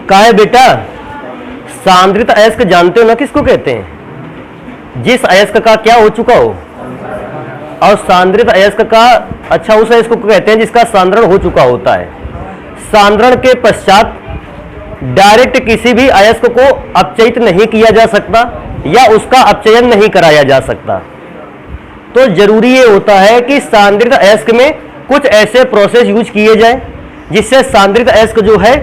का है बेटा, सांद्रित अयस्क जानते हो ना किसको कहते हैं? जिस अयस्क का क्या हो चुका हो, और सांद्रित अयस्क का, अच्छा, उस अयस्क को कहते हैं जिसका सांद्रण हो चुका होता है। सांद्रण के पश्चात डायरेक्ट किसी भी अयस्क को अपचयित नहीं किया जा सकता या उसका अपचयन नहीं कराया जा सकता। तो जरूरी ये होता है कि सांद्रित अयस्क में कुछ ऐसे प्रोसेस यूज किए जाए जिससे सांद्रित अयस्क जो है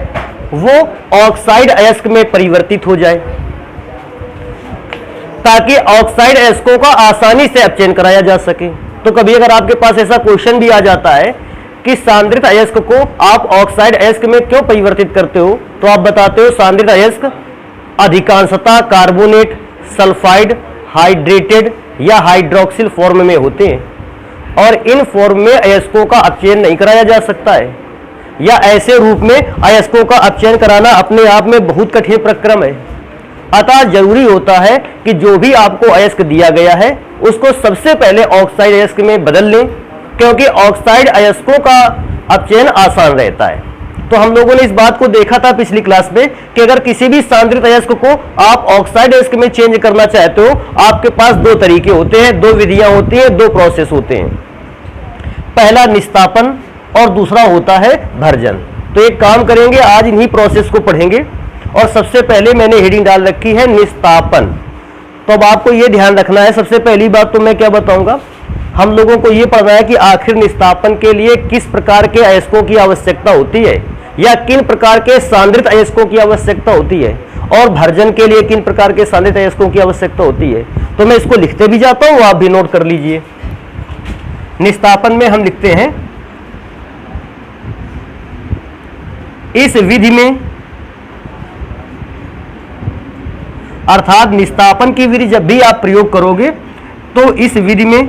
वो ऑक्साइड अयस्क में परिवर्तित हो जाए, ताकि ऑक्साइड अयस्कों का आसानी से अपचयन कराया जा सके। तो कभी अगर आपके पास ऐसा क्वेश्चन भी आ जाता है कि सांद्रित अयस्क को आप ऑक्साइड अयस्क में क्यों परिवर्तित करते हो, तो आप बताते हो सांद्रित अयस्क अधिकांशतः कार्बोनेट, सल्फाइड, हाइड्रेटेड या हाइड्रोक्सिल फॉर्म में होते हैं और इन फॉर्म में अयस्कों का अपचयन नहीं कराया जा सकता है, या ऐसे रूप में अयस्कों का अपचयन कराना अपने आप में बहुत कठिन प्रक्रम है। अतः जरूरी होता है कि जो भी आपको अयस्क दिया गया है उसको सबसे पहले ऑक्साइड अयस्क में बदल लें, क्योंकि ऑक्साइड अयस्कों का अपचयन आसान रहता है। तो हम लोगों ने इस बात को देखा था पिछली क्लास में कि अगर किसी भी सांद्रित अयस्क को आप ऑक्साइड अयस्क में चेंज करना चाहते हो, आपके पास दो तरीके होते हैं, दो विधियां होती हैं, दो प्रोसेस होते हैं। पहला निस्तापन और दूसरा होता है भर्जन। तो एक काम करेंगे, आज इन्हीं प्रोसेस को पढ़ेंगे और सबसे पहले मैंने हेडिंग डाल रखी है निस्तापन। तो अब आपको यह ध्यान रखना है, सबसे पहली बात तो मैं क्या बताऊंगा, हम लोगों को यह पढ़ना है कि आखिर निस्तापन के लिए किस प्रकार के अयस्कों की आवश्यकता होती है या किन प्रकार के सांद्रित अयस्कों की आवश्यकता होती है, और भर्जन के लिए किन प्रकार के सांद्रित अयस्कों की आवश्यकता होती है। तो मैं इसको लिखते भी जाता हूं, आप भी नोट कर लीजिए। निस्तापन में हम लिखते हैं, इस विधि में, अर्थात निस्तापन की विधि जब भी आप प्रयोग करोगे तो इस विधि में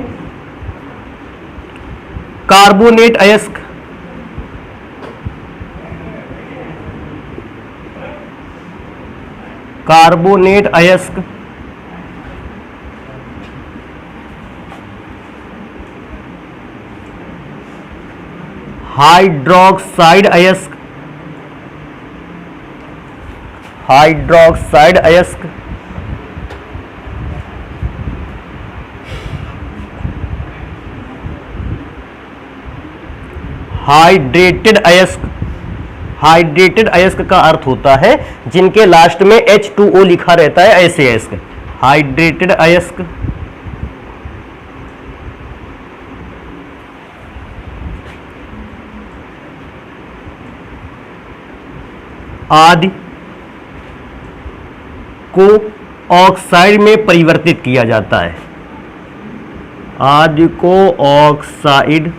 कार्बोनेट अयस्क, कार्बोनेट अयस्क, हाइड्रोक्साइड अयस्क, हाइड्रोक्साइड अयस्क, हाइड्रेटेड अयस्क, हाइड्रेटेड अयस्क का अर्थ होता है जिनके लास्ट में H2O लिखा रहता है, ऐसे अयस्क हाइड्रेटेड अयस्क, आदि को ऑक्साइड में परिवर्तित किया जाता है, आदि को ऑक्साइड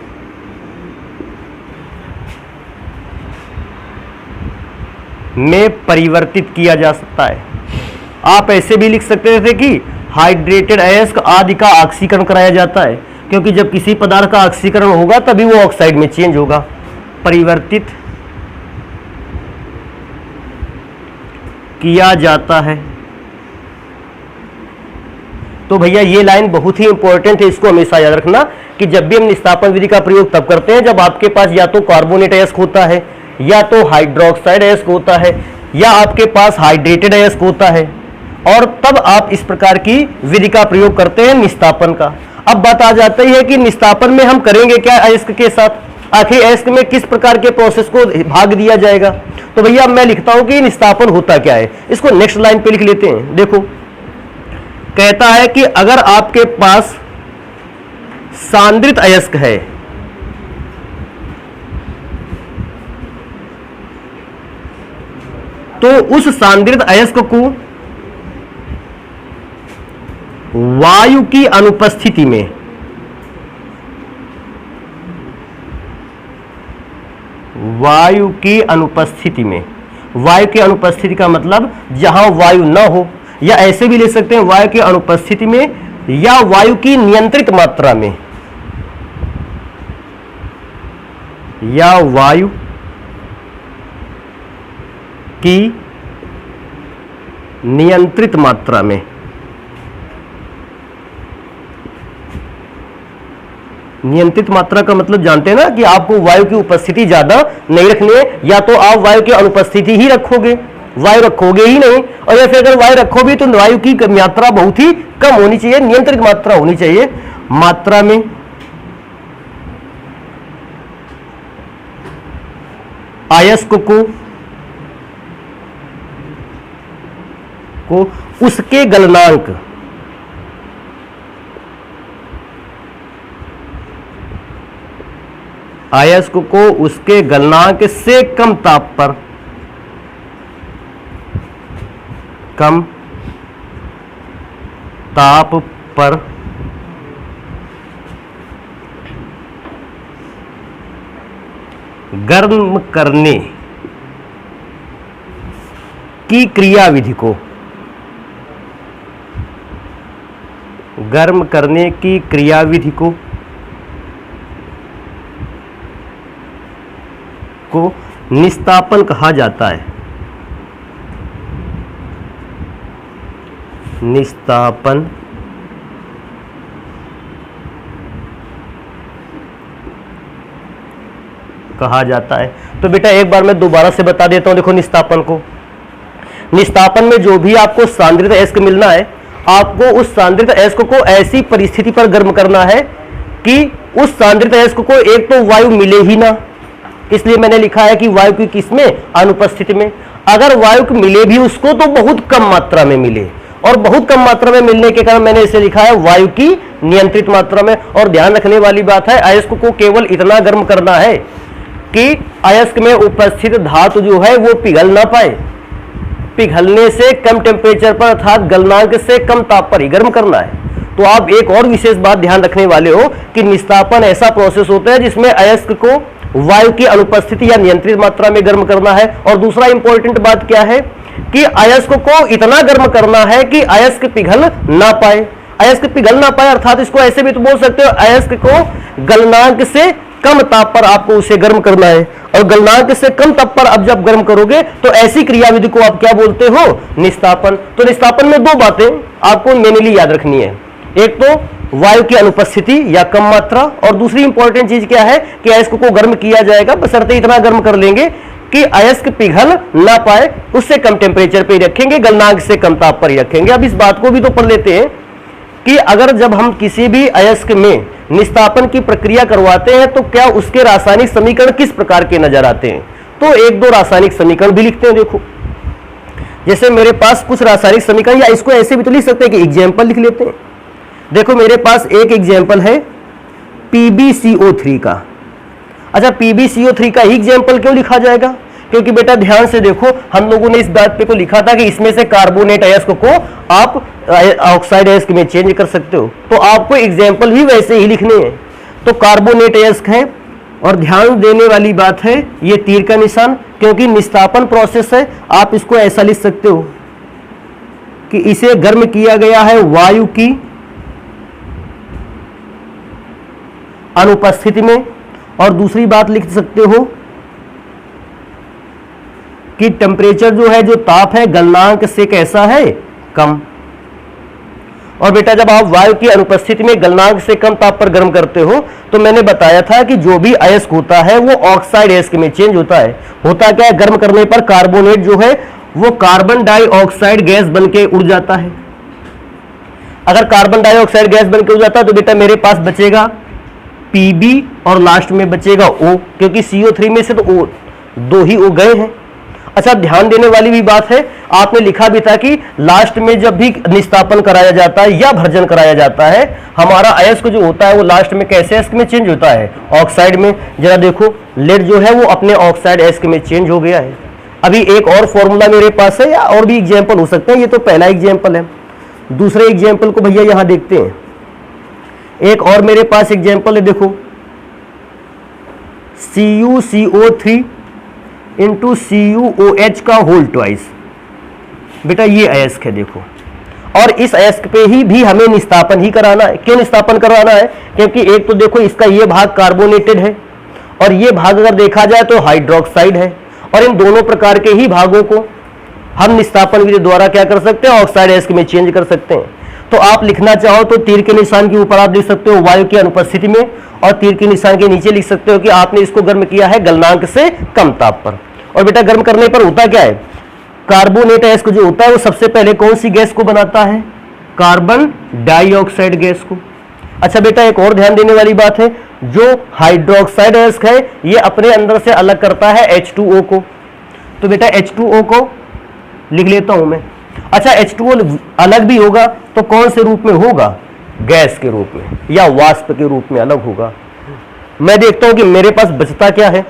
में परिवर्तित किया जा सकता है। आप ऐसे भी लिख सकते थे कि हाइड्रेटेड अयस्क आदि का ऑक्सीकरण कराया जाता है, क्योंकि जब किसी पदार्थ का ऑक्सीकरण होगा तभी वो ऑक्साइड में चेंज होगा। परिवर्तित किया जाता है। तो भैया ये लाइन बहुत ही इंपॉर्टेंट है, इसको हमेशा याद रखना कि जब भी हम निस्तापन विधि का प्रयोग तब करते हैं जब आपके पास या तो कार्बोनेट अयस्क होता है, या तो हाइड्रोक्साइड अयस्क होता है, या आपके पास हाइड्रेटेड अयस्क होता है, और तब आप इस प्रकार की विधि का प्रयोग करते हैं निस्तापन का। अब बात आ जाती है कि निस्तापन में हम करेंगे क्या अयस्क के साथ, आखिर अयस्क में किस प्रकार के प्रोसेस को भाग दिया जाएगा। तो भैया मैं लिखता हूं कि निस्तापन होता क्या है, इसको नेक्स्ट लाइन पे लिख लेते हैं। देखो, कहता है कि अगर आपके पास सांद्रित अयस्क है तो उस सांद्रित अयस्क को वायु की अनुपस्थिति में, वायु की अनुपस्थिति में, वायु की अनुपस्थिति का मतलब जहां वायु न हो, या ऐसे भी ले सकते हैं वायु की अनुपस्थिति में या वायु की नियंत्रित मात्रा में, या वायु की नियंत्रित मात्रा में। नियंत्रित मात्रा का मतलब जानते हैं ना कि आपको वायु की उपस्थिति ज्यादा नहीं रखनी है, या तो आप वायु की अनुपस्थिति ही रखोगे वायु रखोगे ही नहीं, और या फिर अगर वायु रखो भी तो वायु की मात्रा बहुत ही कम होनी चाहिए, नियंत्रित मात्रा होनी चाहिए। मात्रा में अयस्क को उसके गलनांक अयस्क को उसके गलनांक से कम ताप पर गर्म करने की क्रियाविधि को निस्तापन कहा जाता है। निस्तापन कहा जाता है। तो बेटा एक बार मैं दोबारा से बता देता हूं, देखो निस्तापन को, निस्तापन में जो भी आपको सांद्रित अयस्क मिलना है, आपको उस सांद्रित अयस्क को ऐसी परिस्थिति पर गर्म करना है कि उस सांद्रित अयस्क को एक तो वायु मिले ही ना, इसलिए मैंने लिखा है कि वायु की किसमें, अनुपस्थिति में। अगर वायु को मिले भी उसको तो बहुत कम मात्रा में मिले, और बहुत कम मात्रा में मिलने के कारण मैंने इसे लिखा है वायु की नियंत्रित मात्रा में। और ध्यान रखने वाली बात है, अयस्क को केवल इतना गर्म करना है कि अयस्क में उपस्थित धातु जो है वो पिघल ना पाए, पिघलने से कम टेम्परेचर पर अर्थात गलनांक से कम ताप पर ही गर्म करना है। तो आप एक और विशेष बात ध्यान रखने वाले हो कि निस्तापन ऐसा प्रोसेस होता है जिसमें अयस्क को वायु की अनुपस्थिति या नियंत्रित मात्रा में गर्म करना है। और दूसरा इंपॉर्टेंट बात क्या है कि अयस्क को इतना गर्म करना है कि अयस्क पिघल ना पाए। अयस्क पिघल ना पाए अर्थात इसको ऐसे भी तो बोल सकते हो, अयस्क को गलनांक से कम ताप पर आपको उसे गर्म करना है। और गलनांक से कम ताप पर अब जब गर्म करोगे तो ऐसी क्रियाविधि को आप क्या बोलते हो, निस्तापन। तो निस्तापन में दो बातें आपको मेनली याद रखनी है, एक तो वायु की अनुपस्थिति या कम मात्रा, और दूसरी इंपॉर्टेंट चीज क्या है कि अयस्क को गर्म किया जाएगा, बशर्ते इतना गर्म कर लेंगे कि अयस्क पिघल ना पाए, उससे कम टेम्परेचर पे ही रखेंगे, गलनांक से कम ताप पर ही रखेंगे। अब इस बात को भी तो पढ़ लेते हैं कि अगर जब हम किसी भी अयस्क में निस्तापन की प्रक्रिया करवाते हैं तो क्या उसके रासायनिक समीकरण किस प्रकार के नजर आते हैं। तो एक दो रासायनिक समीकरण भी लिखते हैं। देखो जैसे मेरे पास कुछ रासायनिक समीकरण, या इसको ऐसे भी तो लिख सकते हैं कि एग्जाम्पल लिख लेते हैं। देखो मेरे पास एक एग्जाम्पल है PbCO3 का। अच्छा, PbCO3 का ही एग्जाम्पल क्यों लिखा जाएगा, क्योंकि बेटा ध्यान से देखो, हम लोगों ने इस बात पे को लिखा था कि इसमें से कार्बोनेट अयस्क को आप ऑक्साइड अयस्क में चेंज कर सकते हो, तो आपको एग्जाम्पल भी वैसे ही लिखने हैं। तो कार्बोनेट अयस्क है, और ध्यान देने वाली बात है ये तीर का निशान, क्योंकि निस्तापन प्रोसेस है। आप इसको ऐसा लिख सकते हो कि इसे गर्म किया गया है वायु की अनुपस्थिति में, और दूसरी बात लिख सकते हो कि टेम्परेचर जो है, जो ताप है, गलनांक से कैसा है, कम। और बेटा जब आप वायु की अनुपस्थिति में गलनांक से कम ताप पर गर्म करते हो तो मैंने बताया था कि जो भी अयस्क होता है वो ऑक्साइड अयस्क में चेंज होता है। होता क्या है, गर्म करने पर कार्बोनेट जो है वो कार्बन डाइऑक्साइड गैस बन के उड़ जाता है। अगर कार्बन डाइऑक्साइड गैस बन के उड़ जाता है तो बेटा मेरे पास बचेगा Pb और लास्ट में बचेगा O, क्योंकि CO3 में से तो O, दो ही O गए हैं। अच्छा, ध्यान देने वाली भी बात है, आपने लिखा भी था कि लास्ट में जब भी निस्तापन कराया जाता है या भर्जन कराया जाता है, हमारा अयस्क जो होता है वो लास्ट में कैसे अयस्क में चेंज होता है, ऑक्साइड में। जरा देखो लेड जो है वो अपने ऑक्साइड अयस्क में चेंज हो गया है। अभी एक और फॉर्मूला मेरे पास है, या और भी एग्जाम्पल हो सकते हैं, ये तो पहला एग्जाम्पल है। दूसरे एग्जाम्पल को भैया यहां देखते हैं। एक और मेरे पास एग्जाम्पल है, देखो CuCO3 इंटू CuOH का होल ट्वाइस। बेटा ये अयस्क है देखो, और इस अयस्क पे ही भी हमें निस्तापन ही कराना है। क्यों निस्तापन कराना है, क्योंकि एक तो देखो इसका ये भाग कार्बोनेटेड है, और ये भाग अगर देखा जाए तो हाइड्रोक्साइड है, और इन दोनों प्रकार के ही भागों को हम निस्तापन विधि द्वारा क्या कर सकते हैं, ऑक्साइड अयस्क में चेंज कर सकते हैं। तो आप लिखना चाहो तो तीर के निशान के ऊपर आप लिख सकते हो वायु की अनुपस्थिति में, और तीर के निशान के नीचे लिख सकते हो कि आपने इसको गर्म किया है गलनांक से कम ताप पर। और बेटा गर्म करने पर होता क्या है, कार्बोनेट अयस्क जो होता है वो सबसे पहले कौन सी गैस को बनाता है? कार्बन डाइऑक्साइड गैस को। अच्छा बेटा, एक और ध्यान देने वाली बात है, जो हाइड्रोक्साइड अयस्क है ये अपने अंदर से अलग करता है H2O को। तो बेटा H2O को लिख लेता हूं मैं। अच्छा, H2O अलग भी होगा तो कौन से रूप में होगा? गैस के रूप में या वाष्प के रूप में अलग होगा। मैं देखता हूं कि मेरे पास बचता क्या है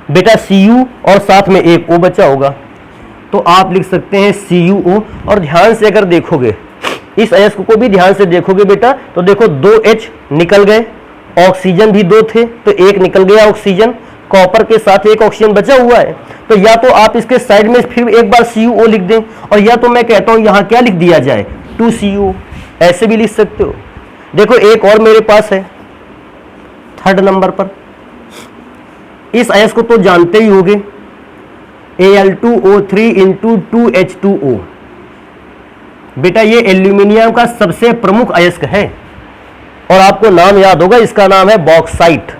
बेटा, Cu और साथ में एक O बचा होगा, तो आप लिख सकते हैं CuO। और ध्यान से अगर देखोगे, इस अयस्क को भी ध्यान से देखोगे बेटा, तो देखो 2 H निकल गए, ऑक्सीजन भी 2 थे तो एक निकल गया ऑक्सीजन, कॉपर के साथ एक ऑक्सीजन बचा हुआ है। तो या तो आप इसके साइड में फिर एक बार CuO लिख दें, और या तो मैं कहता हूं यहां क्या लिख दिया जाए, 2CuO, ऐसे भी लिख सकते हो। देखो एक और मेरे पास है 3rd नंबर पर, इस अयस्क को तो जानते ही होगे, Al2O3 × 2H2O। बेटा ये एल्यूमिनियम का सबसे प्रमुख अयस्क है और आपको नाम याद होगा, इसका नाम है बॉक्साइट।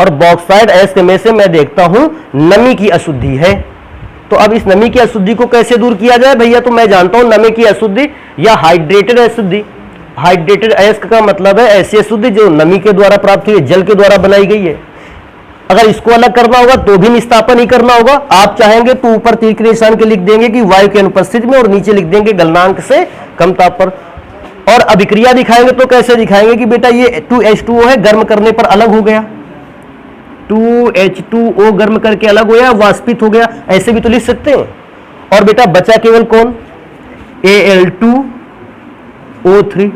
और बॉक्साइट अयस्क में से मैं देखता हूं नमी की अशुद्धि है। तो अब इस नमी की अशुद्धि को कैसे दूर किया जाए भैया? तो मैं जानता हूं नमी की अशुद्धि या हाइड्रेटेड अशुद्धि। हाइड्रेटेड अयस्क का मतलब है ऐसी अशुद्धि जो नमी के द्वारा प्राप्त हुई है, जल के द्वारा बनाई गई है। अगर इसको अलग करना होगा तो भी निस्तापन ही करना होगा। आप चाहेंगे तो ऊपर तीर के निशान के लिख देंगे कि वायु की अनुपस्थिति में, और नीचे लिख देंगे गलनांक से कम ताप पर। और अभिक्रिया दिखाएंगे तो कैसे दिखाएंगे कि बेटा ये 2H2O है, गर्म करने पर अलग हो गया, 2H2O गर्म करके अलग हो गया, वाष्पित हो गया, ऐसे भी तो लिख सकते हैं। और बेटा बचा केवल कौन? Al2O3।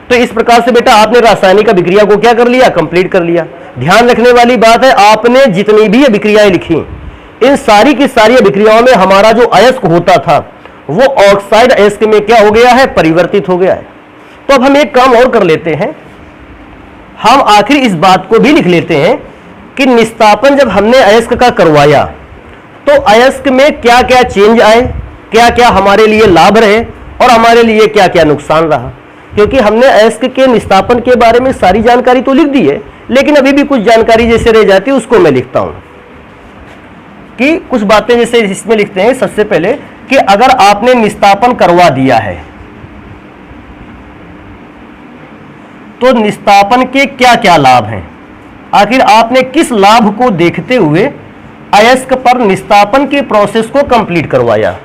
तो इस प्रकार से बेटा आपने रासायनिक अभिक्रिया को क्या कर लिया? कंप्लीट कर लिया। ध्यान रखने वाली बात है, आपने जितनी भी अभिक्रियाएं लिखी, इन सारी की सारी अभिक्रियाओं में हमारा जो अयस्क होता था वो ऑक्साइड अयस्क में क्या हो गया है? परिवर्तित हो गया है। तो अब हम एक काम और कर लेते हैं, हम आखिर इस बात को भी लिख लेते हैं कि निस्तापन जब हमने अयस्क का करवाया तो अयस्क में क्या क्या चेंज आए, क्या क्या हमारे लिए लाभ रहे और हमारे लिए क्या क्या नुकसान रहा। क्योंकि हमने अयस्क के निस्तापन के बारे में सारी जानकारी तो लिख दी है, लेकिन अभी भी कुछ जानकारी जैसे रह जाती है उसको मैं लिखता हूं कि कुछ बातें जैसे इसमें लिखते हैं। सबसे पहले कि अगर आपने निस्तापन करवा दिया है तो निस्तापन के क्या क्या लाभ हैं, आखिर आपने किस लाभ को देखते हुए अयस्क पर निस्तापन के प्रोसेस को कंप्लीट करवाया।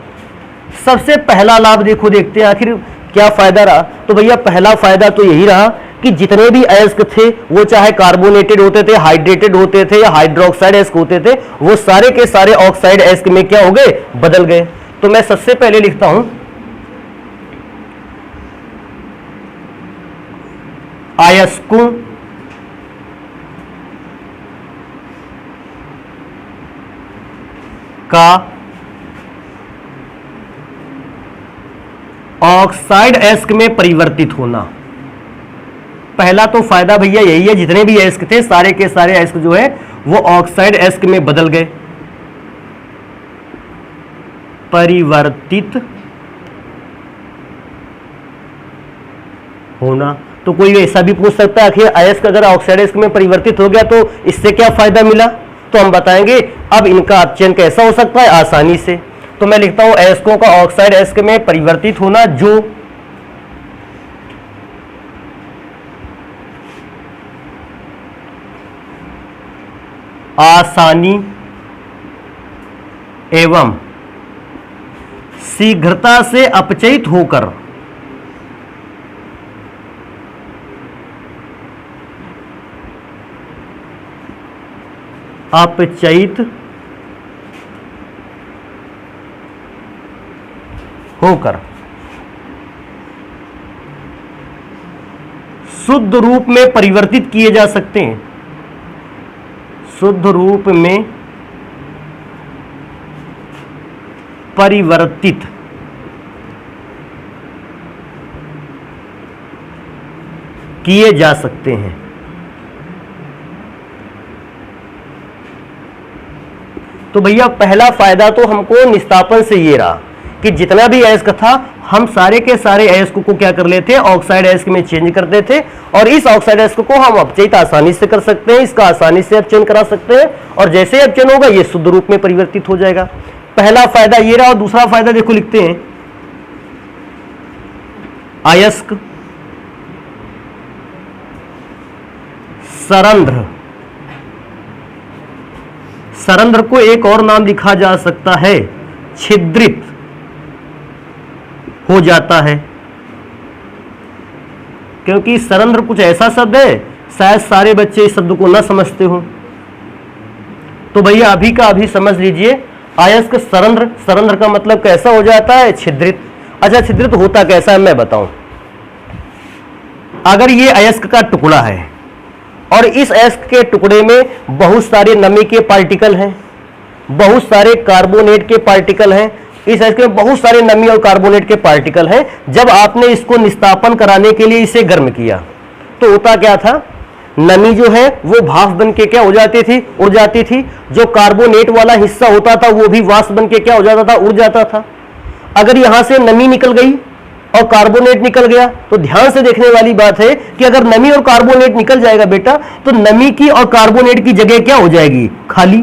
सबसे पहला लाभ देखो, देखते हैं आखिर क्या फायदा रहा। तो भैया पहला फायदा तो यही रहा कि जितने भी अयस्क थे वो चाहे कार्बोनेटेड होते थे, हाइड्रेटेड होते थे या हाइड्रोक्साइड अयस्क होते थे, वो सारे के सारे ऑक्साइड अयस्क में क्या हो गए? बदल गए। तो मैं सबसे पहले लिखता हूं अयस्कों का ऑक्साइड अयस्क में परिवर्तित होना। पहला तो फायदा भैया यही है, जितने भी अयस्क थे सारे के सारे अयस्क जो है वो ऑक्साइड अयस्क में बदल गए, परिवर्तित होना। तो कोई ऐसा भी पूछ सकता है आखिर अयस्क अगर ऑक्साइड अयस्क में परिवर्तित हो गया तो इससे क्या फायदा मिला? तो हम बताएंगे अब इनका अपचयन कैसा हो सकता है, आसानी से। तो मैं लिखता हूं अयस्कों का ऑक्साइड अयस्क में परिवर्तित होना जो आसानी एवं शीघ्रता से अपचयित होकर शुद्ध रूप में परिवर्तित किए जा सकते हैं, शुद्ध रूप में परिवर्तित किए जा सकते हैं। तो भैया पहला फायदा तो हमको निस्तापन से ये रहा कि जितना भी अयस्क था हम सारे के सारे अयस्क को क्या कर लेते हैं, ऑक्साइड अयस्क में चेंज कर देते, और इस ऑक्साइड अयस्क को हम अपचयित आसानी से कर सकते हैं, इसका आसानी से अपचयन करा सकते हैं, और जैसे ही अपचयन होगा ये शुद्ध रूप में परिवर्तित हो जाएगा। पहला फायदा ये रहा, और दूसरा फायदा देखो लिखते हैं, अयस्क सरंध्र। सरंध्र को एक और नाम लिखा जा सकता है छिद्रित हो जाता है, क्योंकि सरंध्र कुछ ऐसा शब्द है शायद सारे बच्चे इस शब्द को ना समझते हो। तो भैया अभी का अभी समझ लीजिए, अयस्क सरंध्र, सरंध्र का मतलब कैसा हो जाता है? छिद्रित। अच्छा, छिद्रित होता कैसा है मैं बताऊं। अगर ये अयस्क का टुकड़ा है और इस अयस्क के टुकड़े में बहुत सारे नमी के पार्टिकल हैं, बहुत सारे कार्बोनेट के पार्टिकल हैं, इस अयस्क में बहुत सारे नमी और कार्बोनेट के पार्टिकल हैं। जब आपने इसको निस्तापन कराने के लिए इसे गर्म किया तो होता क्या था? नमी जो है वो भाप बन के क्या हो जाती थी? उड़ जाती थी। जो कार्बोनेट वाला हिस्सा होता था वो भी वाष्प बन के क्या हो जाता था? उड़ जाता था। अगर यहां से नमी निकल गई और कार्बोनेट निकल गया तो ध्यान से देखने वाली बात है कि अगर नमी और कार्बोनेट निकल जाएगा बेटा, तो नमी की और कार्बोनेट की जगह क्या हो जाएगी? खाली।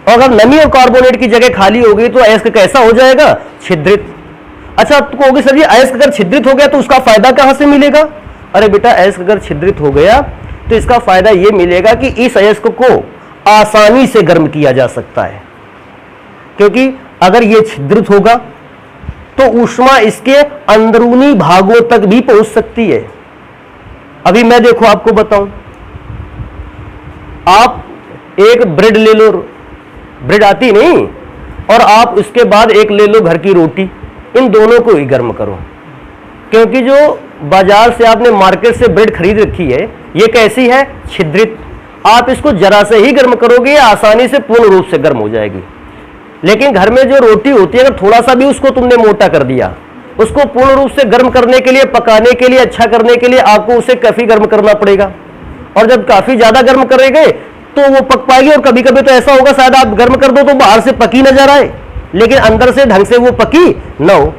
और अगर नमी और कार्बोनेट की जगह खाली हो गई तो अयस्क कैसा हो जाएगा? छिद्रित। अच्छा, तो कहोगे सर ये अयस्क अगर छिद्रित हो गया तो उसका फायदा कहां से मिलेगा? अरे बेटा, अयस्क अगर छिद्रित हो गया तो इसका फायदा यह मिलेगा कि इस अयस्क को आसानी से गर्म किया जा सकता है, क्योंकि अगर यह छिद्रित होगा तो ऊष्मा इसके अंदरूनी भागों तक भी पहुंच सकती है। अभी मैं देखो आपको बताऊं, आप एक ब्रेड ले लो, ब्रेड आती नहीं, और आप उसके बाद एक ले लो घर की रोटी, इन दोनों को ही गर्म करो, क्योंकि जो बाजार से आपने मार्केट से ब्रेड खरीद रखी है ये कैसी है? छिद्रित। आप इसको जरा से ही गर्म करोगे आसानी से पूर्ण रूप से गर्म हो जाएगी। लेकिन घर में जो रोटी होती है, अगर थोड़ा सा भी उसको तुमने मोटा कर दिया, उसको पूर्ण रूप से गर्म करने के लिए, पकाने के लिए, अच्छा करने के लिए आपको उसे काफी गर्म करना पड़ेगा। और जब काफी ज्यादा गर्म करेंगे तो वो पक पाएगी। और कभी कभी तो ऐसा होगा शायद आप गर्म कर दो तो बाहर से पकी नजर आए, लेकिन अंदर से ढंग से वो पकी न हो।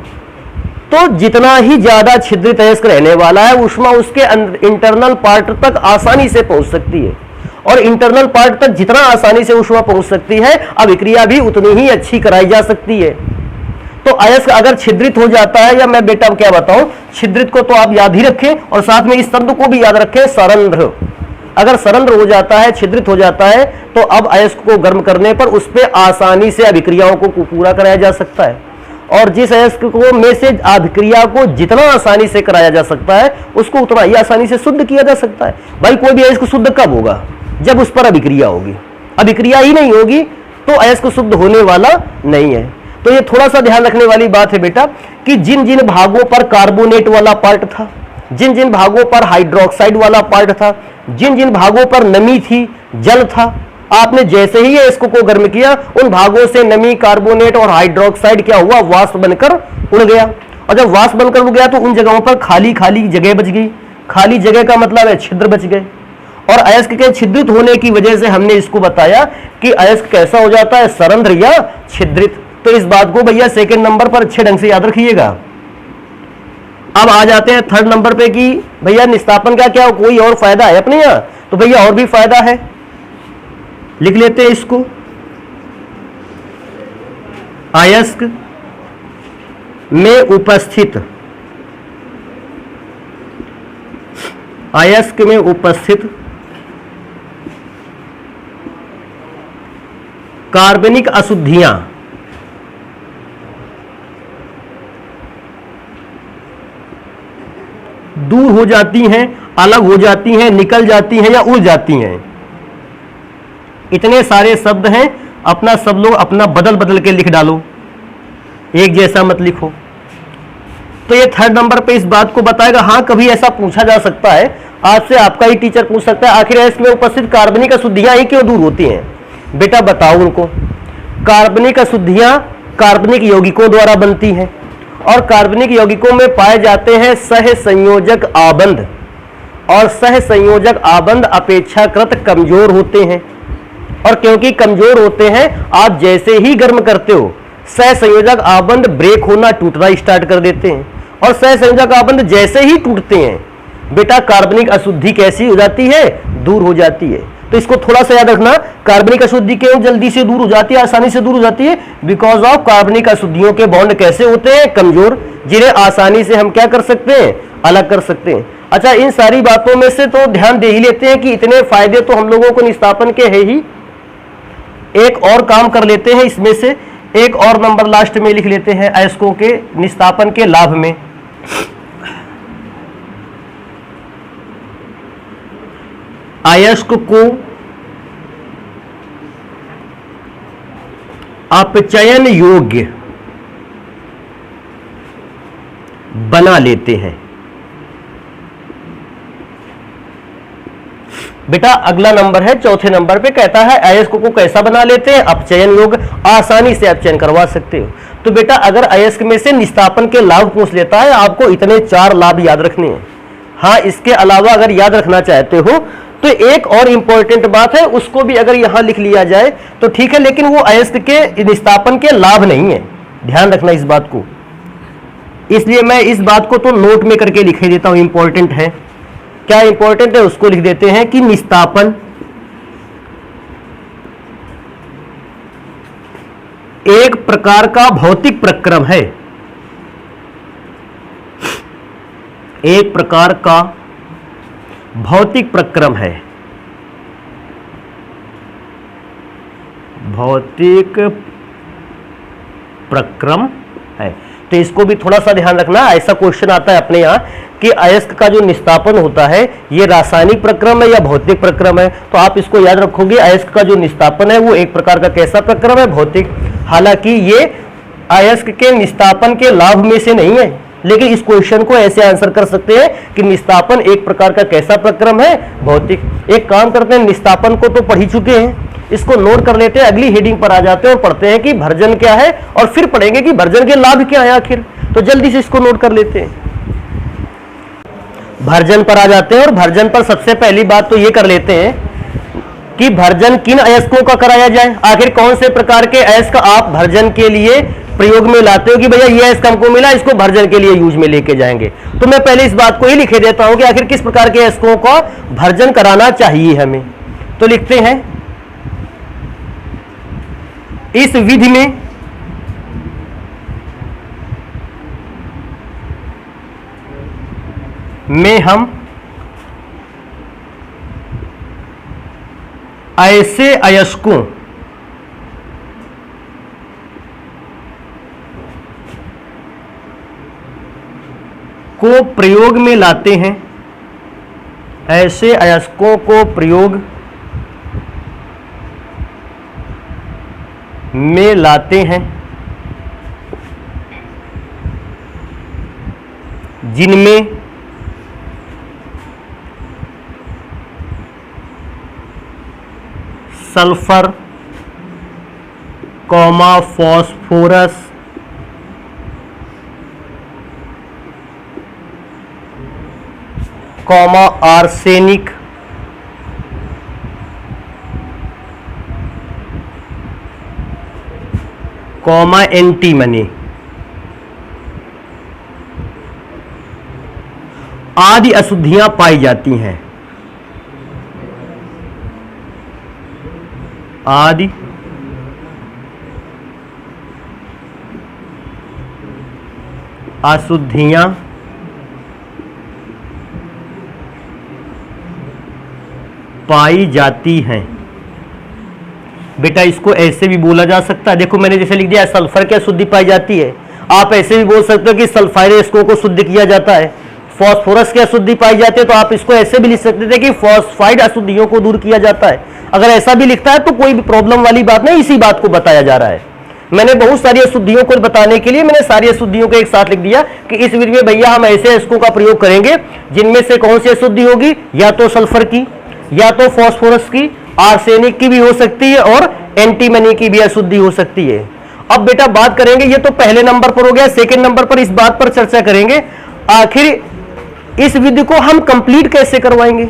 तो जितना ही ज्यादा छिद्रित अयस्क रहने वाला है, ऊष्मा उसके इंटरनल पार्ट तक आसानी से पहुंच सकती है, और इंटरनल पार्ट तक जितना आसानी से ऊष्मा पहुंच सकती है, अभिक्रिया भी उतनी ही अच्छी कराई जा सकती है। तो अयस्क अगर छिद्रित हो जाता है, या मैं बेटा क्या बताऊं, छिद्रित को तो आप याद ही रखें और साथ में इस शब्द को भी याद रखें, सरंध्र। अगर सरंध्र हो जाता है, छिद्रित हो जाता है, तो अब अयस्क को गर्म करने पर उस पर आसानी से अभिक्रियाओं को पूरा कराया जा सकता है। और जिस अयस्क को में से अभिक्रिया को जितना आसानी से कराया जा सकता है, उसको उतना ही आसानी से शुद्ध किया जा सकता है। भाई कोई भी अयस्क शुद्ध कब होगा? जब उस पर अभिक्रिया होगी। अभिक्रिया ही नहीं होगी तो अयस्क शुद्ध होने वाला नहीं है। तो ये थोड़ा सा ध्यान रखने वाली बात है बेटा कि जिन जिन भागों पर कार्बोनेट वाला पार्ट था, जिन जिन भागों पर हाइड्रोक्साइड वाला पार्ट था, जिन जिन भागों पर नमी थी, जल था, आपने जैसे ही ये इसको को गर्म किया, उन भागों से नमी, कार्बोनेट और हाइड्रोक्साइड क्या हुआ? वाष्प बनकर उड़ गया। और जब वाष्प बनकर उड़ गया तो उन जगहों पर खाली खाली जगह बच गई। खाली जगह का मतलब है छिद्र बच गए। और अयस्क के छिद्रित होने की वजह से हमने इसको बताया कि अयस्क कैसा हो जाता है? सरंध्र या छिद्रित। तो इस बात को भैया सेकंड नंबर पर अच्छे ढंग से याद रखिएगा। अब आ जाते हैं थर्ड नंबर पे कि भैया निस्तापन का क्या कोई और फायदा है अपने यहां? तो भैया और भी फायदा है, लिख लेते हैं इसको। अयस्क में उपस्थित, अयस्क में उपस्थित कार्बनिक अशुद्धियां दूर हो जाती हैं, अलग हो जाती हैं, निकल जाती हैं या उड़ जाती हैं। इतने सारे शब्द हैं, अपना सब लोग अपना बदल बदल के लिख डालो, एक जैसा मत लिखो। तो ये थर्ड नंबर पे इस बात को बताएगा। हाँ, कभी ऐसा पूछा जा सकता है आपसे, आपका ही टीचर पूछ सकता है आखिर इसमें उपस्थित कार्बनिक अशुद्धियां ही क्यों दूर होती हैं? बेटा बताओ उनको। कार्बनिक अशुद्धियां कार्बनिक यौगिकों द्वारा बनती हैं, और कार्बनिक यौगिकों में पाए जाते हैं सह संयोजक आबंध, और सह संयोजक आबंध अपेक्षाकृत कमजोर होते हैं। और क्योंकि कमजोर होते हैं, आप जैसे ही गर्म करते हो सह संयोजक आबंध ब्रेक होना, टूटना स्टार्ट कर देते हैं। और सह संयोजक आबंध जैसे ही टूटते हैं बेटा, कार्बनिक अशुद्धि कैसी हो जाती है? दूर हो जाती है। तो इसको थोड़ा सा याद रखना, कार्बनिक अशुद्धि क्यों जल्दी से दूर हो जाती है, आसानी से दूर हो जाती है? बिकॉज ऑफ कार्बनिक अशुद्धियों के बॉन्ड कैसे होते हैं? कमजोर, जिन्हें आसानी से हम क्या कर सकते हैं? अलग कर सकते हैं। अच्छा, इन सारी बातों में से तो ध्यान दे ही लेते हैं कि इतने फायदे तो हम लोगों को निस्तापन के है ही। एक और काम कर लेते हैं, इसमें से एक और नंबर लास्ट में लिख लेते हैं अयस्कों के निस्तापन के लाभ में। अयस्क को अपचयन योग्य बना लेते हैं। बेटा अगला नंबर है, चौथे नंबर पे कहता है अयस्क को कैसा बना लेते हैं? अपचयन योग्य, आसानी से अपचयन करवा सकते हो। तो बेटा अगर अयस्क में से निस्तापन के लाभ पूछ लेता है, आपको इतने 4 लाभ याद रखने हैं। हाँ, इसके अलावा अगर याद रखना चाहते हो तो एक और इंपॉर्टेंट बात है, उसको भी अगर यहां लिख लिया जाए तो ठीक है, लेकिन वो अयस्क के निस्तापन के लाभ नहीं है, ध्यान रखना इस बात को। इसलिए मैं इस बात को तो नोट में करके लिख देता हूं, इंपॉर्टेंट है। क्या इंपॉर्टेंट है उसको लिख देते हैं कि निस्तापन एक प्रकार का भौतिक प्रक्रम है, एक प्रकार का भौतिक प्रक्रम है, भौतिक प्रक्रम है। तो इसको भी थोड़ा सा ध्यान रखना, ऐसा क्वेश्चन आता है अपने यहां कि अयस्क का जो निस्तापन होता है ये रासायनिक प्रक्रम है या भौतिक प्रक्रम है, तो आप इसको याद रखोगे अयस्क का जो निस्तापन है वो एक प्रकार का कैसा प्रक्रम है? भौतिक। हालांकि ये अयस्क के निस्तापन के लाभ में से नहीं है, लेकिन इस क्वेश्चन को ऐसे आंसर कर सकते हैं कि निस्तापन एक प्रकार का कैसा प्रक्रम है? भौतिक। एक काम करते हैं, निस्तापन को तो पढ़ ही चुके हैं, इसको नोट कर लेते हैं, अगली हेडिंग पर आ जाते हैं और पढ़ते हैं कि भर्जन क्या है और फिर पढ़ेंगे कि भर्जन के लाभ क्या है आखिर। तो जल्दी से इसको नोट कर लेते हैं, भर्जन पर आ जाते हैं। और भर्जन पर सबसे पहली बात तो ये कर लेते हैं कि भर्जन किन अयस्कों का कराया जाए, आखिर कौन से प्रकार के अयस्क आप भर्जन के लिए प्रयोग में लाते हो कि भैया ये अयस्क हमको मिला, इसको भर्जन के लिए यूज में लेके जाएंगे। तो मैं पहले इस बात को ही लिखे देता हूं कि आखिर किस प्रकार के अयस्कों का भर्जन कराना चाहिए हमें। तो लिखते हैं, इस विधि में हम ऐसे अयस्कों को प्रयोग में लाते हैं, ऐसे अयस्कों को प्रयोग में लाते हैं जिनमें सल्फर, फॉस्फोरस, आर्सेनिक, एंटीमनी आदि अशुद्धियां पाई जाती हैं, आदि अशुद्धियां पाई जाती हैं। बेटा इसको ऐसे भी बोला जा सकता है, देखो मैंने जैसे लिख दिया सल्फर की अशुद्धि पाई जाती है, आप ऐसे भी बोल सकते हो कि सल्फाइड अयस्कों को शुद्ध किया जाता है। फॉस्फोरस की अशुद्धि पाई जाती है तो आप इसको ऐसे भी लिख सकते थे कि फॉस्फाइड अशुद्धियों को दूर किया जाता है। अगर ऐसा भी लिखता है तो कोई भी प्रॉब्लम वाली बात नहीं, इसी बात को बताया जा रहा है। मैंने बहुत सारी अशुद्धियों को बताने के लिए मैंने सारी अशुद्धियों को एक साथ लिख दिया कि इस विधि में भैया हम ऐसे अयस्कों का प्रयोग करेंगे जिनमें से कौन सी अशुद्धि होगी, या तो सल्फर की, या तो फॉस्फोरस की, आर्सेनिक की भी हो सकती है और एंटीमनी की भी अशुद्धि हो सकती है। अब बेटा बात करेंगे, ये तो पहले नंबर पर हो गया, सेकंड नंबर पर इस बात पर चर्चा करेंगे आखिर इस विधि को हम कंप्लीट कैसे करवाएंगे।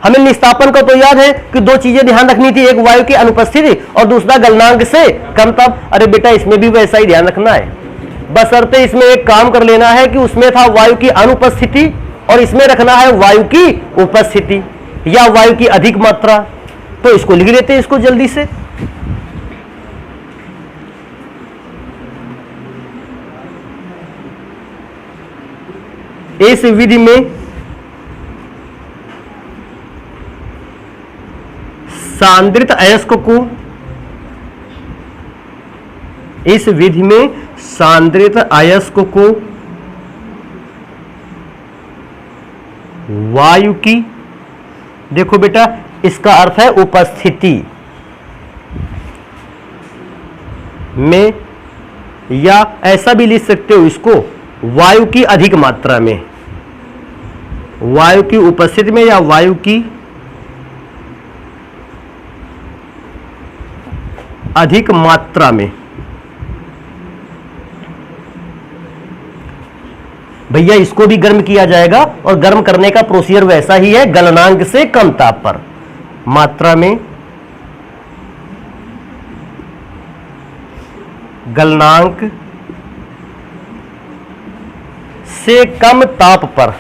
हमें निस्तापन का तो याद है कि दो चीजें ध्यान रखनी थी, एक वायु की अनुपस्थिति और दूसरा गलनांक से कम ताप। अरे बेटा इसमें भी वैसा ही ध्यान रखना है, बशर्ते इसमें एक काम कर लेना है कि उसमें था वायु की अनुपस्थिति और इसमें रखना है वायु की उपस्थिति या वायु की अधिक मात्रा। तो इसको लिख लेते हैं इसको जल्दी से। इस विधि में सांद्रित अयस्क को, इस विधि में सांद्रित अयस्क को वायु की, देखो बेटा इसका अर्थ है उपस्थिति में, या ऐसा भी लिख सकते हो इसको वायु की अधिक मात्रा में, वायु की उपस्थिति में या वायु की अधिक मात्रा में। भैया इसको भी गर्म किया जाएगा और गर्म करने का प्रोसीजर वैसा ही है, गलनांक से कम ताप पर, मात्रा में, गलनांक से कम ताप पर।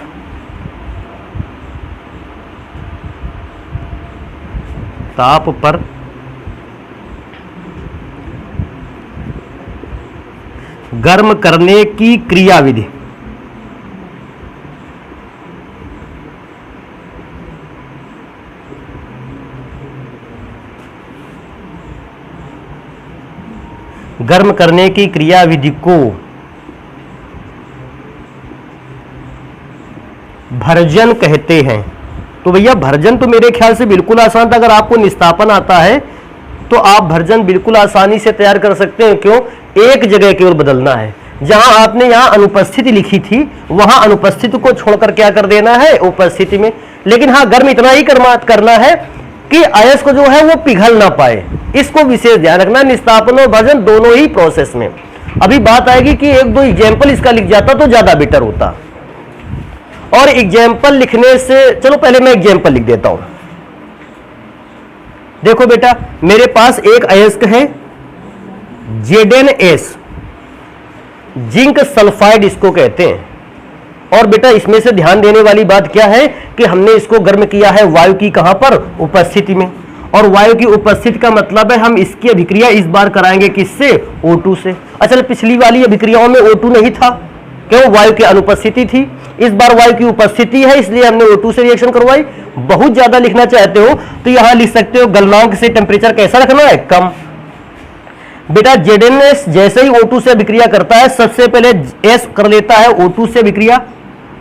ताप पर गर्म करने की क्रियाविधि। गर्म करने की क्रियाविधि को भर्जन कहते हैं। तो भैया भर्जन तो मेरे ख्याल से बिल्कुल आसान था, अगर आपको निस्तापन आता है तो आप भर्जन बिल्कुल आसानी से तैयार कर सकते हैं। क्यों? एक जगह केवल बदलना है, जहां आपने यहां अनुपस्थिति लिखी थी वहां अनुपस्थिति को छोड़कर क्या कर देना है, उपस्थिति में। लेकिन हाँ, गर्म इतना ही करना है कि अयस्क जो है वो पिघल ना पाए, इसको विशेष ध्यान रखना, निस्तापन और भर्जन दोनों ही प्रोसेस में। अभी बात आएगी कि एक दो एग्जाम्पल इसका लिख जाता तो ज्यादा बेटर होता, और एग्जाम्पल लिखने से, चलो पहले मैं एग्जाम्पल लिख देता हूं। देखो बेटा मेरे पास एक अयस्क है ZnS, जिंक सल्फाइड इसको कहते हैं। और बेटा इसमें से ध्यान देने वाली बात क्या है कि हमने इसको गर्म किया है वायु की कहां पर, उपस्थिति में। और वायु की उपस्थिति का मतलब है हम इसकी अभिक्रिया इस बार कराएंगे किससे, O2 से। अच्छा पिछली वाली अभिक्रियाओं में O2 नहीं था, क्यों, वायु की अनुपस्थिति थी। इस बार वायु की उपस्थिति है इसलिए हमने O2 से रिएक्शन करवाई। बहुत ज्यादा लिखना चाहते हो तो यहां लिख सकते हो गलनांक से टेम्परेचर कैसा रखना है, कम। बेटा ZnS जैसे ही O2 से अभिक्रिया करता है सबसे पहले S कर लेता है O2 से अभिक्रिया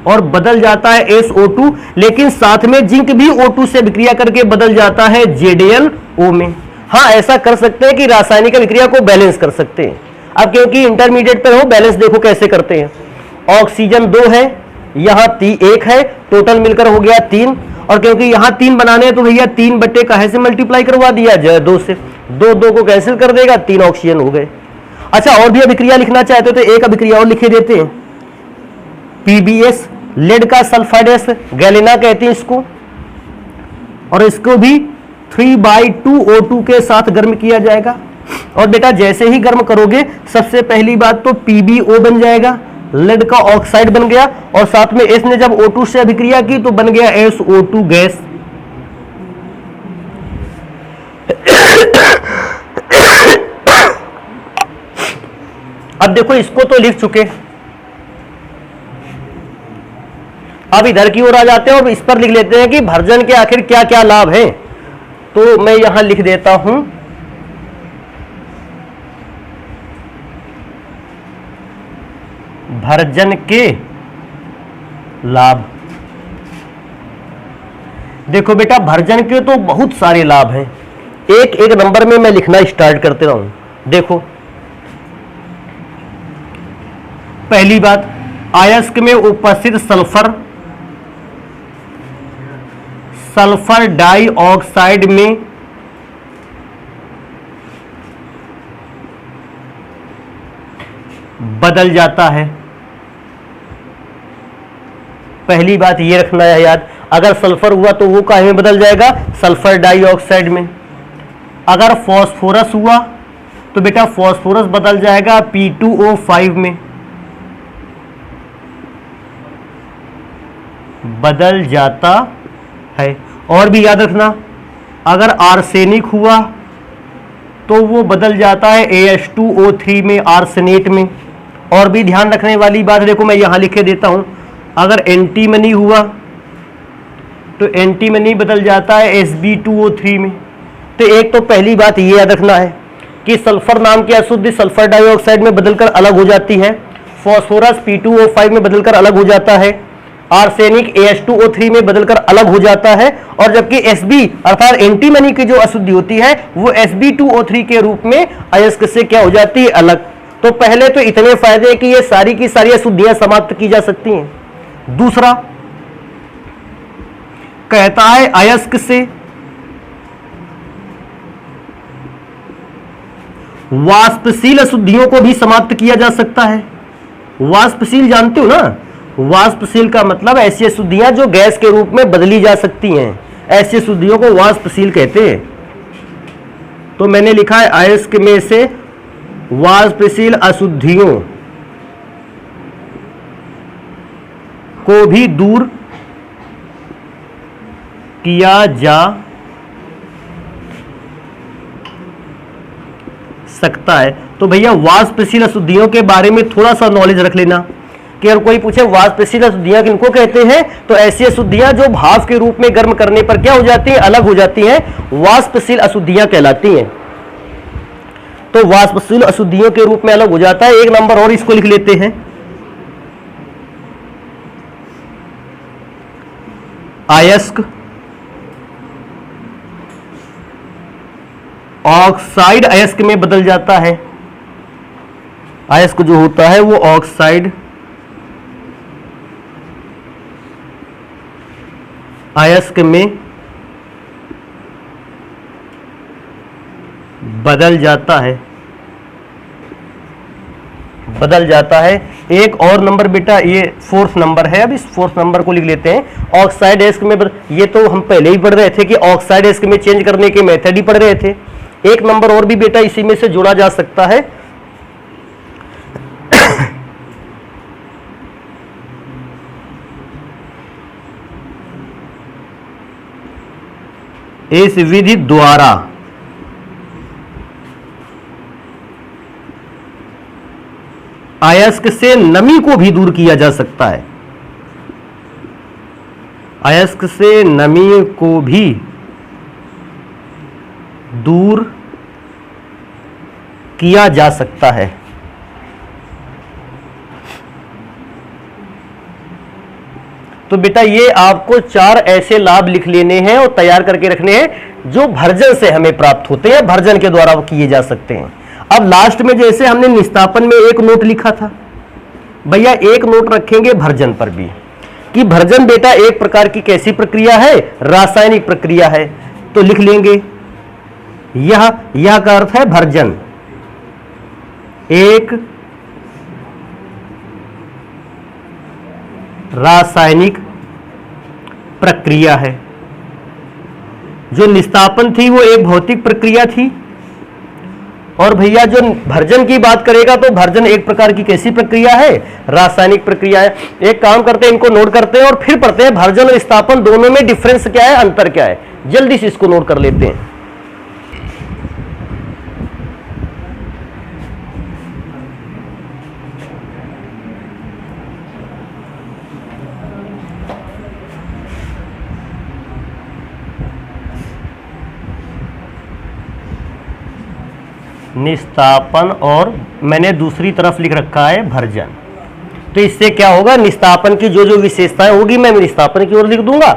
और बदल जाता है SO2, लेकिन साथ में जिंक भी O2 से अभिक्रिया करके बदल जाता है ZnO में। हाँ ऐसा कर सकते हैं कि रासायनिक अभिक्रिया को बैलेंस कर सकते हैं। अब क्योंकि इंटरमीडिएट पे हो, बैलेंस देखो कैसे करते हैं। ऑक्सीजन 2 है, यहां 1 है, टोटल मिलकर हो गया 3। और क्योंकि यहां 3 बनाने हैं तो भैया 3 बट्टे काहे से मल्टीप्लाई करवा दिया जाए, 2 से। 2 को कैंसिल कर देगा, 3 ऑक्सीजन हो गए। अच्छा और भी अभिक्रिया लिखना चाहते हो तो एक अभिक्रिया और लिखे देते हैं, PbS, लेड का सल्फाइड, गैलेना कहते हैं इसको। और इसको भी 3/2O2 के साथ गर्म किया जाएगा। और बेटा जैसे ही गर्म करोगे सबसे पहली बात तो PbO बन जाएगा, लेड का ऑक्साइड बन गया, और साथ में S ने जब O2 से अभिक्रिया की तो बन गया SO2 गैस। अब देखो इसको तो लिख चुके, अब इधर की ओर आ जाते हैं और इस पर लिख लेते हैं कि भर्जन के आखिर क्या क्या लाभ हैं। तो मैं यहां लिख देता हूं भर्जन के लाभ। देखो बेटा भर्जन के तो बहुत सारे लाभ हैं, एक एक नंबर में मैं लिखना स्टार्ट करते रहूं। देखो पहली बात, अयस्क में उपस्थित सल्फर डाइऑक्साइड में बदल जाता है। पहली बात ये रखना है याद, अगर सल्फर हुआ तो वो काहे में बदल जाएगा, सल्फर डाइऑक्साइड में। अगर फास्फोरस हुआ तो बेटा फास्फोरस बदल जाएगा P2O5 में, बदल जाता है। और भी याद रखना अगर आर्सेनिक हुआ तो वो बदल जाता है AH2O3 में, आर्सेनेट में। और भी ध्यान रखने वाली बात, देखो मैं यहां लिखे देता हूं, अगर एंटीमनी हुआ तो एंटीमनी बदल जाता है Sb2O3 में। तो एक तो पहली बात ये याद रखना है कि सल्फर नाम की अशुद्धि सल्फर डाइऑक्साइड में बदलकर अलग हो जाती है, फास्फोरस P2O5 में बदलकर अलग हो जाता है, आर्सेनिक AH2O3 में बदलकर अलग हो जाता है, और जबकि Sb अर्थात एंटीमनी की जो अशुद्धि होती है वो Sb2O3 के रूप में अयस्क से क्या हो जाती है, अलग। तो पहले तो इतने फायदे हैं कि ये सारी की सारी अशुद्धियां समाप्त की जा सकती हैं। दूसरा कहता है अयस्क से वाष्पशील अशुद्धियों को भी समाप्त किया जा सकता है। वाष्पशील जानते हो ना, वाष्पशील का मतलब ऐसी अशुद्धियां जो गैस के रूप में बदली जा सकती हैं, ऐसी अशुद्धियों को वाष्पशील कहते हैं। तो मैंने लिखा है अयस्क में से वाष्पशील अशुद्धियों को भी दूर किया जा सकता है। तो भैया वाष्पशील अशुद्धियों के बारे में थोड़ा सा नॉलेज रख लेना कि अगर कोई पूछे वाष्पशील अशुद्धियां किनको कहते हैं, तो ऐसी अशुद्धियां जो भाप के रूप में गर्म करने पर क्या हो जाती हैं, अलग हो जाती हैं, वाष्पशील अशुद्धियां कहलाती हैं। तो वाष्पशील अशुद्धियों के रूप में अलग हो जाता है। एक नंबर और इसको लिख लेते हैं, अयस्क ऑक्साइड अयस्क में बदल जाता है। अयस्क जो होता है वो ऑक्साइड अयस्क में बदल जाता है। एक और नंबर बेटा, ये फोर्थ नंबर है, अब इस फोर्थ नंबर को लिख लेते हैं, ऑक्साइड अयस्क में ये तो हम पहले ही पढ़ रहे थे कि ऑक्साइड अयस्क में चेंज करने के मेथड ही पढ़ रहे थे। एक नंबर और भी बेटा इसी में से जोड़ा जा सकता है, इस विधि द्वारा अयस्क से नमी को भी दूर किया जा सकता है। अयस्क से नमी को भी दूर किया जा सकता है। तो बेटा ये आपको 4 ऐसे लाभ लिख लेने हैं और तैयार करके रखने हैं जो भर्जन से हमें प्राप्त होते हैं, भर्जन के द्वारा वो किए जा सकते हैं। अब लास्ट में जैसे हमने निस्तापन में एक नोट लिखा था, भैया एक नोट रखेंगे भर्जन पर भी कि भर्जन बेटा एक प्रकार की कैसी प्रक्रिया है, रासायनिक प्रक्रिया है। तो लिख लेंगे यह का अर्थ है भर्जन एक रासायनिक प्रक्रिया है। जो निस्तापन थी वो एक भौतिक प्रक्रिया थी, और भैया जो भर्जन की बात करेगा तो भर्जन एक प्रकार की कैसी प्रक्रिया है, रासायनिक प्रक्रिया है। एक काम करते हैं, इनको नोट करते हैं और फिर पढ़ते हैं भर्जन और निस्तापन दोनों में डिफरेंस क्या है, अंतर क्या है। जल्दी से इसको नोट कर लेते हैं। निस्तापन और मैंने दूसरी तरफ लिख रखा है भर्जन। तो इससे क्या होगा, निस्तापन की जो जो विशेषताएं होगी मैं निस्तापन की ओर लिख दूंगा,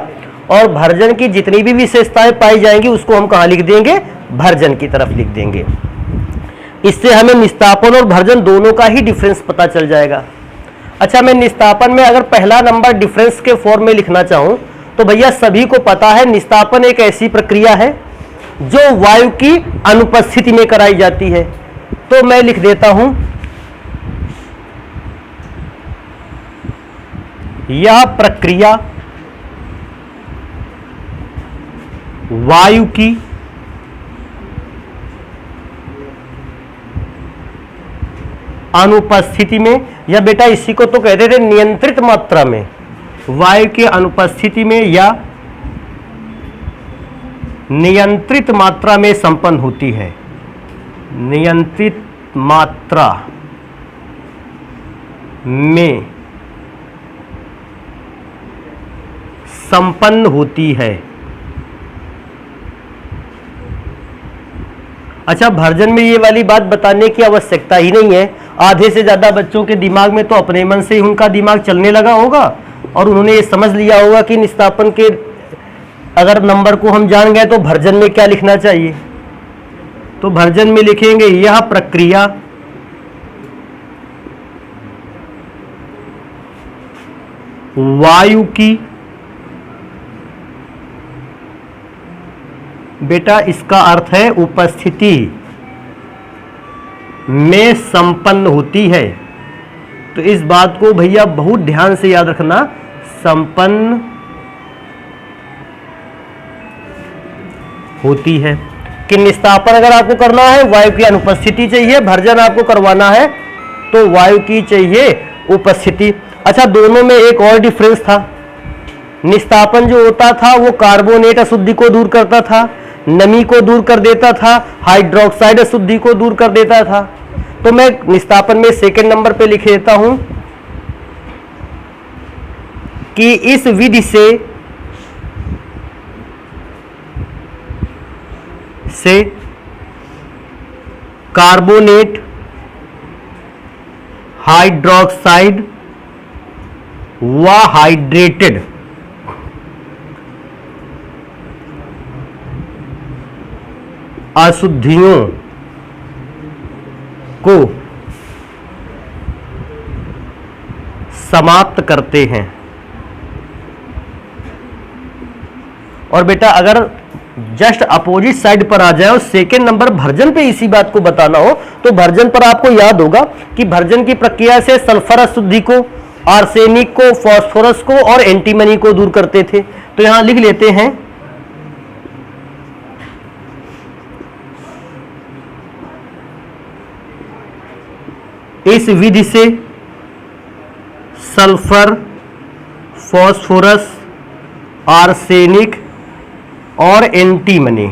और भर्जन की जितनी भी विशेषताएं पाई जाएंगी उसको हम कहां लिख देंगे, भर्जन की तरफ लिख देंगे। इससे हमें निस्तापन और भर्जन दोनों का ही डिफरेंस पता चल जाएगा। अच्छा, मैं निस्तापन में अगर पहला नंबर डिफरेंस के फॉर्म में लिखना चाहूं तो भैया सभी को पता है निस्तापन एक ऐसी प्रक्रिया है जो वायु की अनुपस्थिति में कराई जाती है। तो मैं लिख देता हूं यह प्रक्रिया वायु की अनुपस्थिति में, या बेटा इसी को तो कहते थे नियंत्रित मात्रा में, वायु की अनुपस्थिति में या नियंत्रित मात्रा में संपन्न होती है, नियंत्रित मात्रा में संपन्न होती है। अच्छा, भर्जन में ये वाली बात बताने की आवश्यकता ही नहीं है। आधे से ज्यादा बच्चों के दिमाग में तो अपने मन से ही उनका दिमाग चलने लगा होगा और उन्होंने ये समझ लिया होगा कि निस्तापन के अगर नंबर को हम जान गए तो भर्जन में क्या लिखना चाहिए। तो भर्जन में लिखेंगे यह प्रक्रिया वायु की, बेटा इसका अर्थ है उपस्थिति में संपन्न होती है। तो इस बात को भैया बहुत ध्यान से याद रखना, संपन्न होती है। कि निस्तापन अगर आपको करना है वायु की अनुपस्थिति चाहिए, भर्जन आपको करवाना है तो वायु की चाहिए उपस्थिति। अच्छा, दोनों में एक और डिफरेंस था। निस्तापन जो होता था वो कार्बोनेट अशुद्धि को दूर करता था, नमी को दूर कर देता था, हाइड्रोक्साइड अशुद्धि को दूर कर देता था। तो मैं निस्तापन में सेकंड नंबर पे लिख देता हूं कि इस विधि से कार्बोनेट, हाइड्रोक्साइड व हाइड्रेटेड अशुद्धियों को समाप्त करते हैं। और बेटा अगर जस्ट अपोजिट साइड पर आ जाए और सेकेंड नंबर भर्जन पे इसी बात को बताना हो तो भर्जन पर आपको याद होगा कि भर्जन की प्रक्रिया से सल्फर अशुद्धि को, आर्सेनिक को, फास्फोरस को और एंटीमनी को दूर करते थे। तो यहां लिख लेते हैं इस विधि से सल्फर, फास्फोरस, आर्सेनिक और एंटीमनी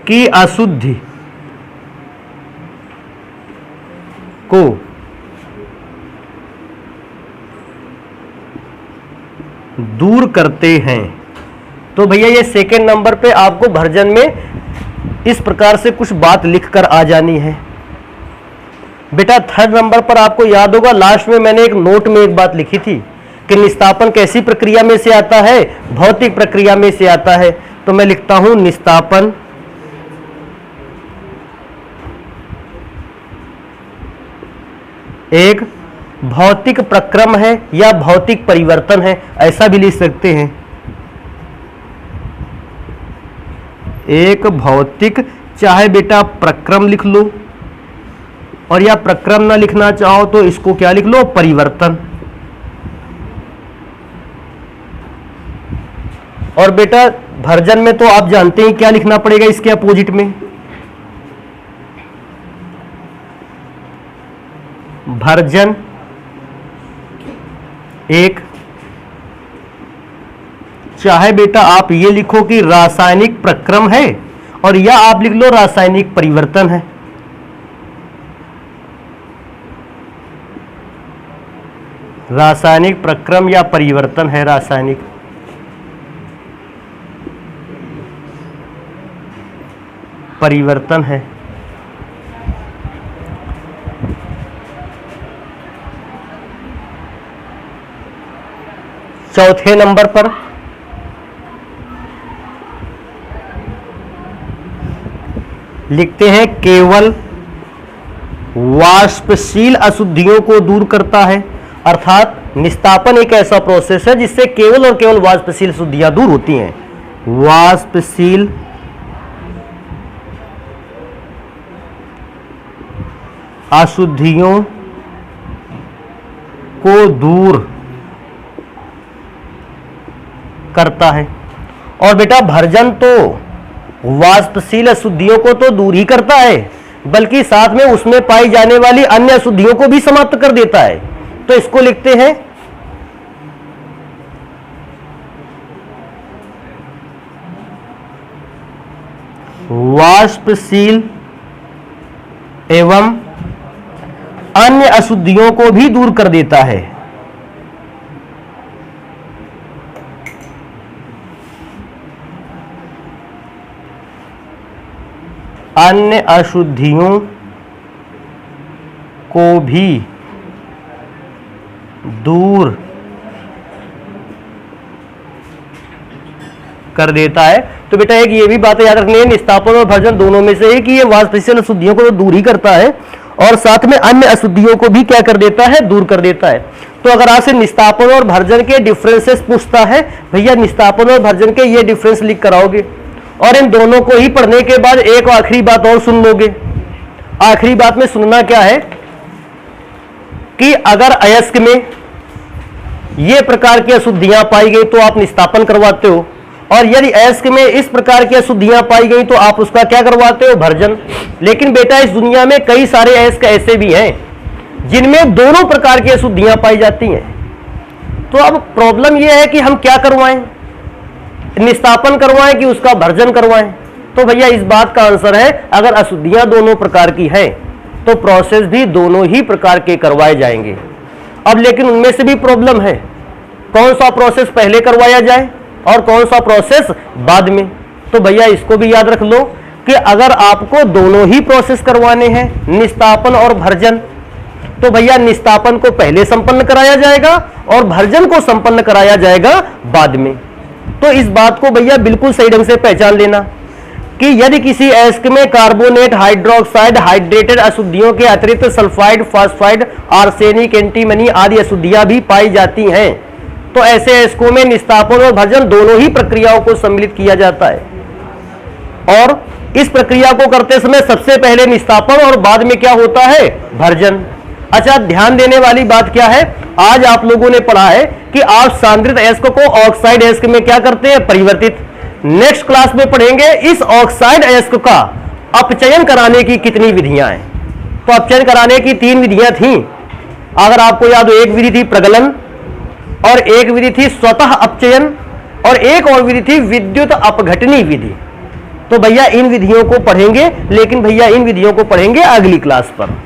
की अशुद्धि को दूर करते हैं। तो भैया ये सेकेंड नंबर पे आपको भर्जन में इस प्रकार से कुछ बात लिखकर आ जानी है। बेटा थर्ड नंबर पर आपको याद होगा लास्ट में मैंने एक नोट में एक बात लिखी थी कि निस्तापन कैसी प्रक्रिया में से आता है, भौतिक प्रक्रिया में से आता है। तो मैं लिखता हूं निस्तापन एक भौतिक प्रक्रम है या भौतिक परिवर्तन है, ऐसा भी लिख सकते हैं। एक भौतिक, चाहे बेटा प्रक्रम लिख लो और या प्रक्रम ना लिखना चाहो तो इसको क्या लिख लो, परिवर्तन। और बेटा भर्जन में तो आप जानते हैं क्या लिखना पड़ेगा इसके अपोजिट में, भर्जन एक, चाहे बेटा आप ये लिखो कि रासायनिक प्रक्रम है और या आप लिख लो रासायनिक परिवर्तन है। रासायनिक प्रक्रम या परिवर्तन है, रासायनिक परिवर्तन है। चौथे नंबर पर लिखते हैं केवल वाष्पशील अशुद्धियों को दूर करता है। अर्थात निस्तापन एक ऐसा प्रोसेस है जिससे केवल और केवल वाष्पशील अशुद्धियां दूर होती हैं। वाष्पशील अशुद्धियों को दूर करता है। और बेटा भर्जन तो वाष्पशील अशुद्धियों को तो दूर ही करता है बल्कि साथ में उसमें पाई जाने वाली अन्य अशुद्धियों को भी समाप्त कर देता है। तो इसको लिखते हैं वाष्पशील एवं अन्य अशुद्धियों को भी दूर कर देता है। अन्य अशुद्धियों को भी दूर कर देता है। तो बेटा एक ये भी बात याद रखनी है, निस्तापन और भर्जन दोनों में से एक ही है, वाष्पशील अशुद्धियों को तो दूर ही करता है और साथ में अन्य अशुद्धियों को भी क्या कर देता है, दूर कर देता है। तो अगर आपसे निस्तापन और भर्जन के डिफरेंसेस पूछता है, भैया निस्तापन और भर्जन के ये डिफरेंस लिख कर आओगे और इन दोनों को ही पढ़ने के बाद एक आखिरी बात और सुन लोगे। आखिरी बात में सुनना क्या है कि अगर अयस्क में ये प्रकार की अशुद्धियां पाई गई तो आप निस्तापन करवाते हो, और यदि अयस्क में इस प्रकार की अशुद्धियां पाई गई तो आप उसका क्या करवाते हो, भर्जन। लेकिन बेटा इस दुनिया में कई सारे अयस्क ऐसे भी हैं जिनमें दोनों प्रकार की अशुद्धियां पाई जाती हैं। तो अब प्रॉब्लम यह है कि हम क्या करवाएं, निस्तापन करवाएं कि उसका भर्जन करवाएं। तो भैया इस बात का आंसर है, अगर अशुद्धियां दोनों प्रकार की हैं तो प्रोसेस भी दोनों ही प्रकार के करवाए जाएंगे। अब लेकिन उनमें से भी प्रॉब्लम है, कौन सा प्रोसेस पहले करवाया जाए और कौन सा प्रोसेस बाद में। तो भैया इसको भी याद रख लो कि अगर आपको दोनों ही प्रोसेस करवाने हैं, निस्तापन और भर्जन, तो भैया निस्तापन को पहले संपन्न कराया जाएगा और भर्जन को संपन्न कराया जाएगा बाद में। तो इस बात को भैया बिल्कुल सही ढंग से पहचान लेना कि यदि किसी अयस्क में कार्बोनेट, हाइड्रोक्साइड, हाइड्रेटेड अशुद्धियों के अतिरिक्त सल्फाइड, फास्फाइड, आर्सेनिक, एंटीमनी आदि अशुद्धियां भी पाई जाती हैं तो ऐसे अयस्कों में निस्तापन और भर्जन दोनों ही प्रक्रियाओं को सम्मिलित किया जाता है। और इस प्रक्रिया को करते समय सबसे पहले निस्तापन और बाद में क्या होता है, भर्जन। अच्छा, ध्यान देने वाली बात क्या है, आज आप लोगों ने पढ़ा है कि आप सांद्रित अयस्क को ऑक्साइड अयस्क में क्या करते हैं, परिवर्तित। नेक्स्ट क्लास में पढ़ेंगे इस ऑक्साइड अयस्क का अपचयन कराने की कितनी विधियां हैं। तो अपचयन कराने की 3 विधियां थी, अगर आपको याद हो। एक विधि थी प्रगलन, और एक विधि थी स्वतः अपचयन, और एक और विधि थी विद्युत अपघटनी विधि। तो भैया इन विधियों को पढ़ेंगे, लेकिन भैया इन विधियों को पढ़ेंगे अगली क्लास पर।